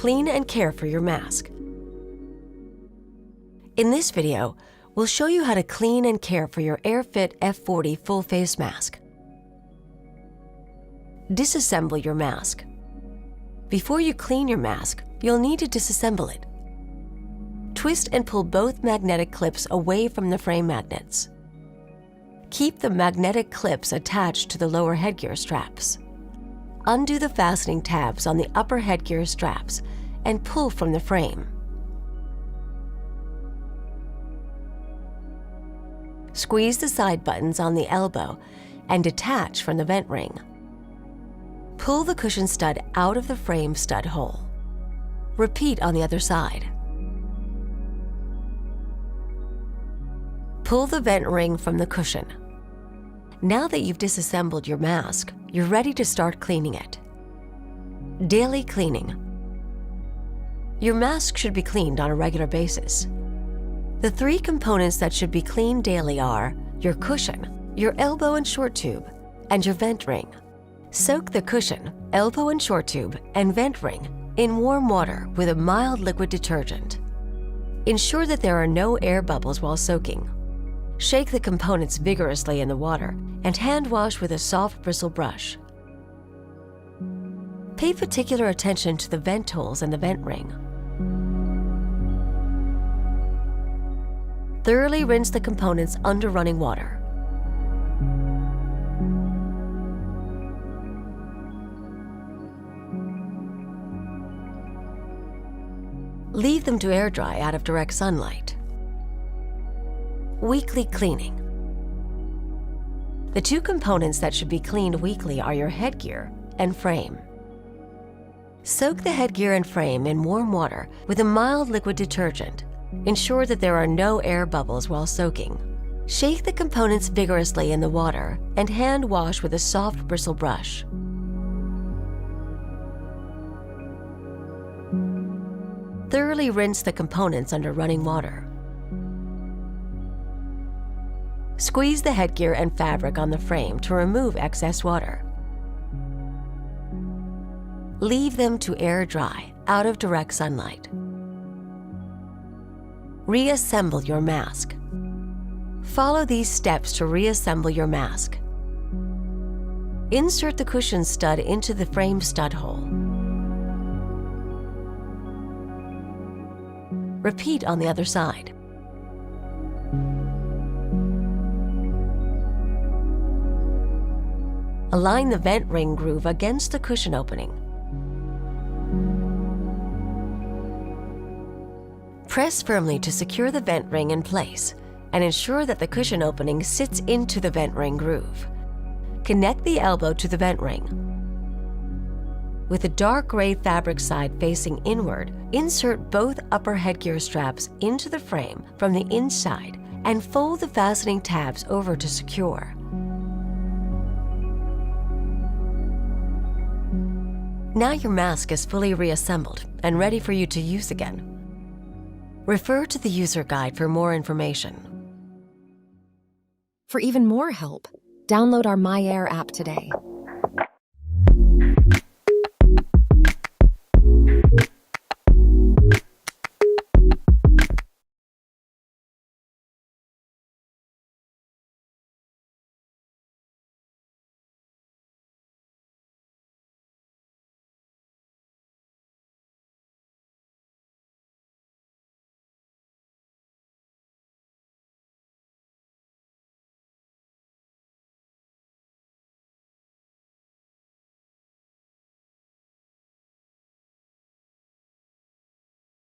clean and care for your mask. In this video, we'll show you how to clean and care for your AirFit F40 full face mask. Disassemble your mask. Before you clean your mask, you'll need to disassemble it. Twist and pull both magnetic clips away from the frame magnets. Keep the magnetic clips attached to the lower headgear straps. Undo the fastening tabs on the upper headgear straps and pull from the frame. Squeeze the side buttons on the elbow and detach from the vent ring. Pull the cushion stud out of the frame stud hole. Repeat on the other side. Pull the vent ring from the cushion. Now that you've disassembled your mask, you're ready to start cleaning it. Daily cleaning. Your mask should be cleaned on a regular basis. The three components that should be cleaned daily are your cushion, your elbow and short tube, and your vent ring. Soak the cushion, elbow and short tube, and vent ring in warm water with a mild liquid detergent. Ensure that there are no air bubbles while soaking. Shake the components vigorously in the water and hand wash with a soft bristle brush. Pay particular attention to the vent holes and the vent ring. Thoroughly rinse the components under running water. Leave them to air dry out of direct sunlight. Weekly cleaning. The two components that should be cleaned weekly are your headgear and frame. Soak the headgear and frame in warm water with a mild liquid detergent. Ensure that there are no air bubbles while soaking. Shake the components vigorously in the water and hand wash with a soft bristle brush. Thoroughly rinse the components under running water. Squeeze the headgear and fabric on the frame to remove excess water. Leave them to air dry out of direct sunlight. Reassemble your mask. Follow these steps to reassemble your mask. Insert the cushion stud into the frame stud hole. Repeat on the other side. Align the vent ring groove against the cushion opening. Press firmly to secure the vent ring in place and ensure that the cushion opening sits into the vent ring groove. Connect the elbow to the vent ring. With the dark gray fabric side facing inward, insert both upper headgear straps into the frame from the inside and fold the fastening tabs over to secure. Now your mask is fully reassembled and ready for you to use again. Refer to the user guide for more information. For even more help, download our MyAir app today.